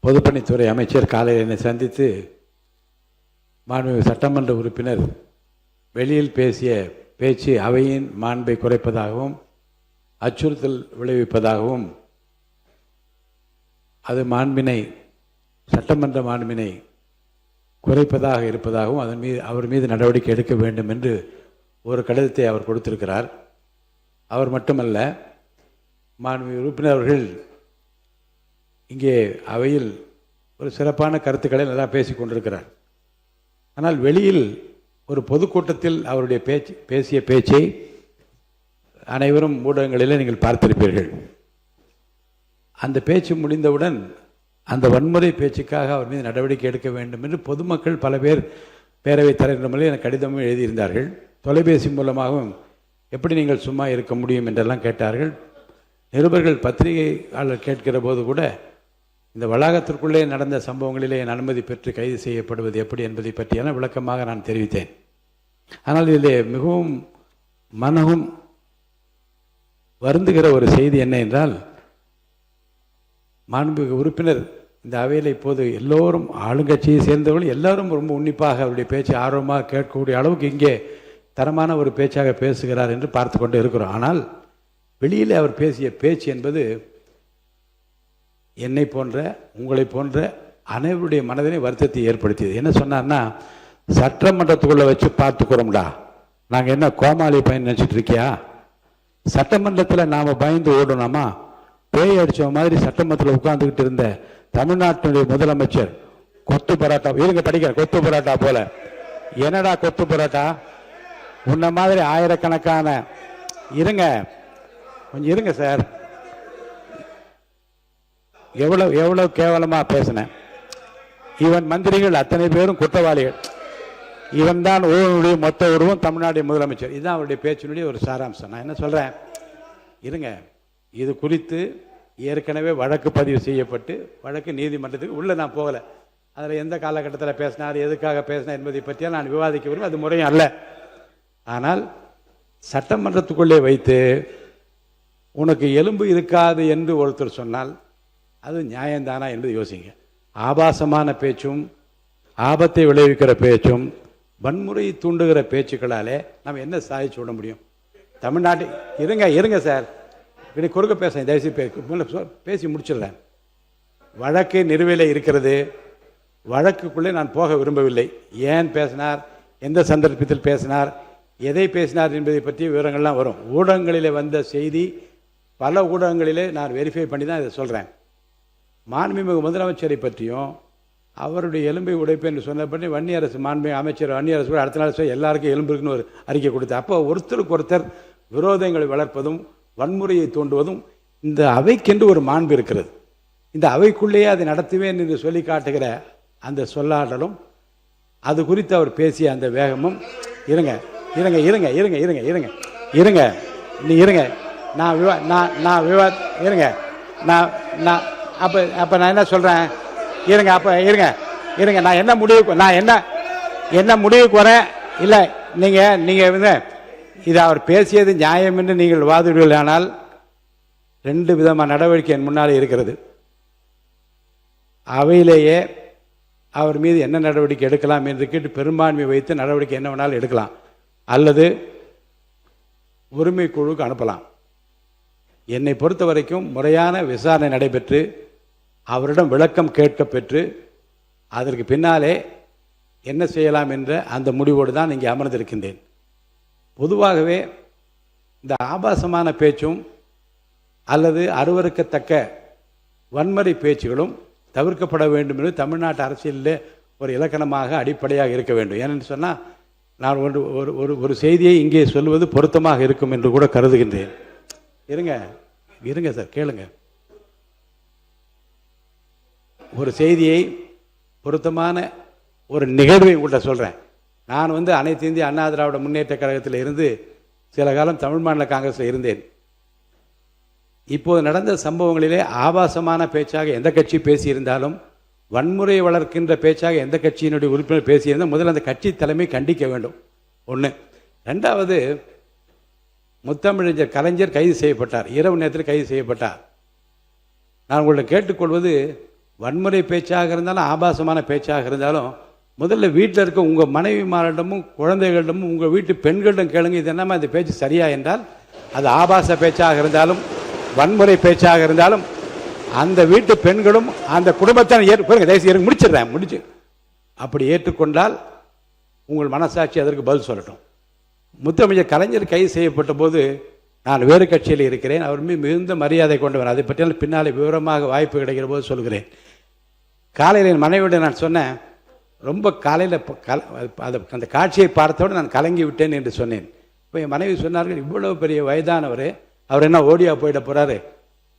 பொதுப்பணித்துறை அமைச்சர் காலையில் என்னை சந்தித்து மாண்புமிகு சட்டமன்ற உறுப்பினர் வெளியில் பேசிய பேச்சு அவையின் மாண்பை குறைப்பதாகவும் அச்சுறுத்தல் விளைவிப்பதாகவும் அது மாண்பினை சட்டமன்ற மாண்பினை குறைப்பதாக இருப்பதாகவும் அவர் மீது நடவடிக்கை எடுக்க வேண்டும் என்று ஒரு கடிதத்தை அவர் கொடுத்திருக்கிறார். அவர் மட்டுமல்ல, மாண்புமிகு உறுப்பினர் அவர்கள் இங்கே அவையில் ஒரு சிறப்பான கருத்துக்களை நல்லா பேசிக் கொண்டிருக்கிறார். ஆனால் வெளியில் ஒரு பொதுக்கூட்டத்தில் அவருடைய பேசிய பேச்சை அனைவரும் ஊடகங்களில் நீங்கள் பார்த்திருப்பீர்கள். அந்த பேச்சு முடிந்தவுடன் அந்த வன்முறை பேச்சுக்காக அவர் மீது நடவடிக்கை எடுக்க வேண்டும் என்று பொதுமக்கள் பல பேர் பேரவைத் தலைவர் முறையில் எனக்கு கடிதமும் எழுதியிருந்தார்கள். தொலைபேசி மூலமாகவும் எப்படி நீங்கள் சும்மா இருக்க முடியும் என்றெல்லாம் கேட்டார்கள். நிருபர்கள் பத்திரிகையாளர் கேட்கிற போது கூட இந்த வளாகத்திற்குள்ளே நடந்த சம்பவங்களிலே என் அனுமதி பெற்று கைது செய்யப்படுவது எப்படி என்பதை பற்றியான விளக்கமாக நான் தெரிவித்தேன். ஆனால் இதிலே மிகவும் மனமும் வருந்துகிற ஒரு செய்தி என்ன என்றால், மாண்புமிகு உறுப்பினர் இந்த அவையில் இப்போது எல்லோரும் ஆளுங்கட்சியை சேர்ந்தவர்கள் எல்லாரும் ரொம்ப உன்னிப்பாக அவருடைய பேச்சை ஆர்வமாக கேட்கக்கூடிய அளவுக்கு இங்கே தரமான ஒரு பேச்சாக பேசுகிறார் என்று பார்த்து கொண்டு இருக்கிறோம். ஆனால் வெளியில் அவர் பேசிய பேச்சு என்பது என்னை போன்ற உங்களை போன்ற அனைவருடைய மனதினை வருத்தத்தை ஏற்படுத்தியது. என்ன சொன்னார்னா, சட்டமன்றத்துக்குள்ளே வச்சு பார்த்துக்கிறோம்டா, நாங்கள் என்ன கோமாளி பயன் நினச்சிட்டு இருக்கியா? சட்டமன்றத்தில் நாம் பயந்து ஓடணுமா? பேய் அடித்த மாதிரி சட்டமன்றத்தில் உட்கார்ந்துக்கிட்டு இருந்த தமிழ்நாட்டினுடைய முதலமைச்சர் கொத்து பரோட்டா இருங்க படிக்கிற கொத்து பரோட்டா போல. என்னடா கொத்து பரோட்டா? உன்ன மாதிரி ஆயிரக்கணக்கான இருங்க கொஞ்சம் இருங்க சார், எவ்வளவு கேவலமா பேசினேன். இவன் மந்திரிகள் அத்தனை பேரும் குற்றவாளிகள், இவன் தான் ஊழலுடைய மொத்த உருவம் தமிழ்நாடு முதலமைச்சர். இதுதான் அவருடைய பேச்சினுடைய ஒரு சாராம்சம். நான் என்ன சொல்றேன், இருங்க, இது குறித்து ஏற்கனவே வழக்கு பதிவு செய்யப்பட்டு வழக்கு நீதிமன்றத்துக்கு உள்ள நான் போகலை. அதில் எந்த காலகட்டத்தில் பேசினார், எதுக்காக பேசினார் என்பதை பற்றியால் நான் விவாதிக்க விரும்ப, அது முறையும் அல்ல. ஆனால் சட்டமன்றத்துக்குள்ளே வைத்து உனக்கு எலும்பு இருக்காது என்று ஒருத்தர் சொன்னால் அது நியாயம்தானா என்பது யோசிங்க. ஆபாசமான பேச்சும் ஆபத்தை விளைவிக்கிற பேச்சும் வன்முறையை தூண்டுகிற பேச்சுக்களாலே நம்ம என்ன சாதிச்சு விட முடியும்? தமிழ்நாட்டு இருங்க சார், குறுக்க பேச தயவுசெய்து பேசி முடிச்சிடுறேன். வழக்கு நிலுவையில் இருக்கிறது. வழக்குக்குள்ளே நான் போக விரும்பவில்லை. ஏன் பேசினார், எந்த சந்தர்ப்பத்தில் பேசினார், எதை பேசினார் என்பதை பற்றிய விவரங்கள்லாம் வரும். ஊடகங்களிலே வந்த செய்தி பல ஊடகங்களிலே நான் வெரிஃபை பண்ணி தான் இதை சொல்கிறேன். மாண்புமிகு முதலமைச்சரை பற்றியும் அவருடைய எலும்பை உடைப்பு என்று சொன்னபடி வன்னியரசு மாண்புமிகு அமைச்சர் வன்னியரசு கூட அடுத்த நாள் எல்லாருக்கும் எலும்பு இருக்குன்னு ஒரு அறிக்கை கொடுத்தார். அப்போ ஒருத்தருக்கு ஒருத்தர் விரோதங்களை வளர்ப்பதும் வன்முறையை தூண்டுவதும் இந்த அவைக்கென்று ஒரு மாண்பு இருக்கிறது. இந்த அவைக்குள்ளேயே அதை நடத்துவேன் என்று சொல்லி காட்டுகிற அந்த சொல்லாடலும் அது குறித்து அவர் பேசிய அந்த வேகமும் இருங்க நீ இருங்க அப்போ நான் என்ன சொல்கிறேன், இருங்க நான் என்ன முடிவுக்கு வரேன். இல்லை நீங்கள் இது அவர் பேசியது நியாயம் என்று நீங்கள் வாதிடுவீர்கள். ஆனால் ரெண்டு விதமான நடவடிக்கை என் முன்னாலே இருக்கிறது. அவையிலேயே அவர் மீது என்ன நடவடிக்கை எடுக்கலாம் என்று கேட்டு பெரும்பான்மை வைத்து நடவடிக்கை என்ன வேணாலும் எடுக்கலாம், அல்லது உரிமை குழுவுக்கு அனுப்பலாம். என்னை பொறுத்த வரைக்கும் முறையான விசாரணை நடைபெற்று அவரிடம் விளக்கம் கேட்க பெற்று அதற்கு பின்னாலே என்ன செய்யலாம் என்ற அந்த முடிவோடு தான் இங்கே அமர்ந்திருக்கின்றேன். பொதுவாகவே இந்த ஆபாசமான பேச்சும் அல்லது அருவருக்கத்தக்க வன்முறை பேச்சுகளும் தவிர்க்கப்பட வேண்டும் என்று தமிழ்நாட்டு அரசியலில் ஒரு இலக்கணமாக அடிப்படையாக இருக்க வேண்டும். ஏனென்று சொன்னால் நான் ஒரு செய்தியை இங்கே சொல்வது பொருத்தமாக இருக்கும் என்று கூட கருதுகின்றேன். இருங்க சார், கேளுங்க. ஒரு செய்தியை பொருத்தமான ஒரு நிகழ்வை கூட சொல்கிறேன். நான் அனைத்து இந்திய அண்ணா திராவிட முன்னேற்ற கழகத்தில் இருந்து சில காலம் தமிழ் மாநில காங்கிரஸில் இருந்தேன். இப்போது நடந்த சம்பவங்களிலே ஆபாசமான பேச்சாக எந்த கட்சி பேசியிருந்தாலும் வன்முறை வளர்க்கின்ற பேச்சாக எந்த கட்சியினுடைய உறுப்பினர் பேசியிருந்தால் முதல்ல அந்த கட்சி தலைமை கண்டிக்க வேண்டும். ஒன்று. ரெண்டாவது, முத்தமிழறிஞர் கலைஞர் கைது செய்யப்பட்டார், இரவு நேரத்தில் கைது செய்யப்பட்டார். நான் உங்களை கேட்டுக்கொள்வது, வன்முறை பேச்சாக இருந்தாலும் ஆபாசமான பேச்சாக இருந்தாலும் முதல்ல வீட்டில் இருக்க உங்கள் மனைவிமாரிடமும் குழந்தைகளிடமும் உங்கள் வீட்டு பெண்களிடம் கேளுங்க, இது என்னமா இந்த பேச்சு சரியா என்றால், அது ஆபாச பேச்சாக இருந்தாலும் வன்முறை பேச்சாக இருந்தாலும் அந்த வீட்டு பெண்களும் அந்த குடும்பத்தை முடிச்சு அப்படி ஏற்றுக்கொண்டால் உங்கள் மனசாட்சி அதற்கு பதில் சொல்லட்டும். முத்தமிழர் கலைஞர் கைது செய்யப்பட்ட போது நான் வேறு கட்சியில் இருக்கிறேன். அவர் மீது மிகுந்த மரியாதை கொண்டவன். அதை பற்றியால் பின்னாலே விவரமாக வாய்ப்பு கிடைக்கிற போது சொல்கிறேன். காலையில் என் மனைவியோடு நான் சொன்னேன், ரொம்ப காலையில் அந்த காட்சியை பார்த்தோடு நான் கலங்கி விட்டேன் என்று சொன்னேன். இப்போ என் மனைவி சொன்னார்கள், இவ்வளவு பெரிய வயதானவர், அவர் என்ன ஓடியா போயிட போகிறாரு,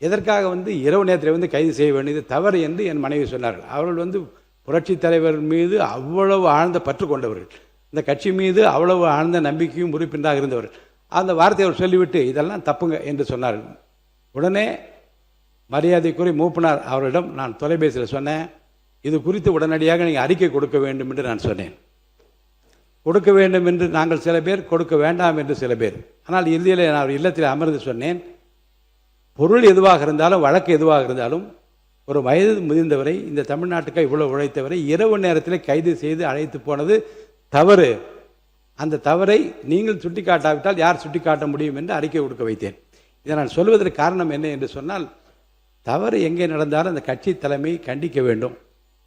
எதற்காக இரவு நேரத்தில் கைது செய்ய வேண்டியது தவறு என்று என் மனைவி சொன்னார்கள். அவர்கள் புரட்சித் தலைவர் மீது அவ்வளவு ஆழ்ந்த பற்று கொண்டவர்கள், இந்த கட்சி மீது அவ்வளவு ஆழ்ந்த நம்பிக்கையும் உறுப்பினராக இருந்தவர்கள். அந்த வார்த்தையை அவர் சொல்லிவிட்டு இதெல்லாம் தப்புங்க என்று சொன்னார்கள். உடனே மரியாதைக்குரிய மூப்பனார் அவரிடம் நான் தொலைபேசியில் சொன்னேன், இது குறித்து உடனடியாக நீங்கள் அறிக்கை கொடுக்க வேண்டும் என்று நான் சொன்னேன். கொடுக்க வேண்டும் என்று நாங்கள் சில பேர், கொடுக்க வேண்டாம் என்று சில பேர். ஆனால் இறுதியில் நான் இல்லத்தில் அமர்ந்து சொன்னேன், பொருள் எதுவாக இருந்தாலும் வழக்கு எதுவாக இருந்தாலும் ஒரு வயது முதிர்ந்தவரை, இந்த தமிழ்நாட்டுக்கு இவ்வளவு உழைத்தவரை இரவு நேரத்தில் கைது செய்து அழைத்து போனது தவறு. அந்த தவறை நீங்கள் சுட்டிக்காட்டாவிட்டால் யார் சுட்டிக்காட்ட முடியும் என்று அறிக்கை கொடுக்க வைத்தேன். இதை நான் சொல்வதற்கு காரணம் என்ன என்று சொன்னால், தவறு எங்கே நடந்தாலும் அந்த கட்சி தலைமை கண்டிக்க வேண்டும்.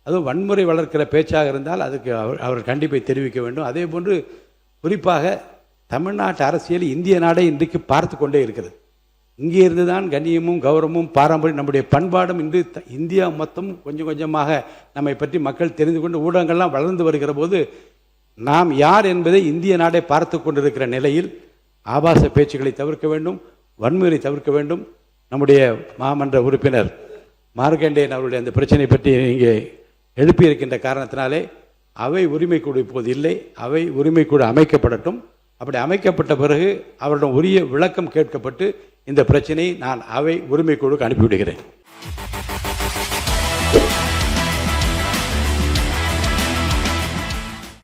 அதுவும் வன்முறை வளர்க்கிற பேச்சாக இருந்தால் அதுக்கு அவர் கண்டிப்பை தெரிவிக்க வேண்டும். அதே போன்று குறிப்பாக தமிழ்நாட்டு அரசியல் இந்திய நாடே இன்றைக்கு பார்த்து கொண்டே இருக்கிறது. இங்கே இருந்து தான் கண்ணியமும் கௌரவமும் பாரம்பரியம் நம்முடைய பண்பாடும் இன்று இந்தியா மொத்தம் கொஞ்சம் கொஞ்சமாக நம்மை பற்றி மக்கள் தெரிந்து கொண்டு ஊடகங்கள்லாம் வளர்ந்து வருகிற போது நாம் யார் என்பதை இந்திய நாடே பார்த்து கொண்டிருக்கிற நிலையில் ஆபாச பேச்சுக்களை தவிர்க்க வேண்டும், வன்முறை தவிர்க்க வேண்டும். நம்முடைய மாமன்ற உறுப்பினர் மார்க்கண்டேயன் அவருடைய அந்த பிரச்சனை பற்றி இங்கே எழுப்பியிருக்கின்ற காரணத்தினாலே அவை உரிமைக்குழு இப்போது இல்லை, அவை உரிமைக்குழு அமைக்கப்படட்டும். அப்படி அமைக்கப்பட்ட பிறகு அவரிடம் உரிய விளக்கம் கேட்கப்பட்டு இந்த பிரச்சனையை நான் அவை உரிமைக்குழுக்கு அனுப்பிவிடுகிறேன்.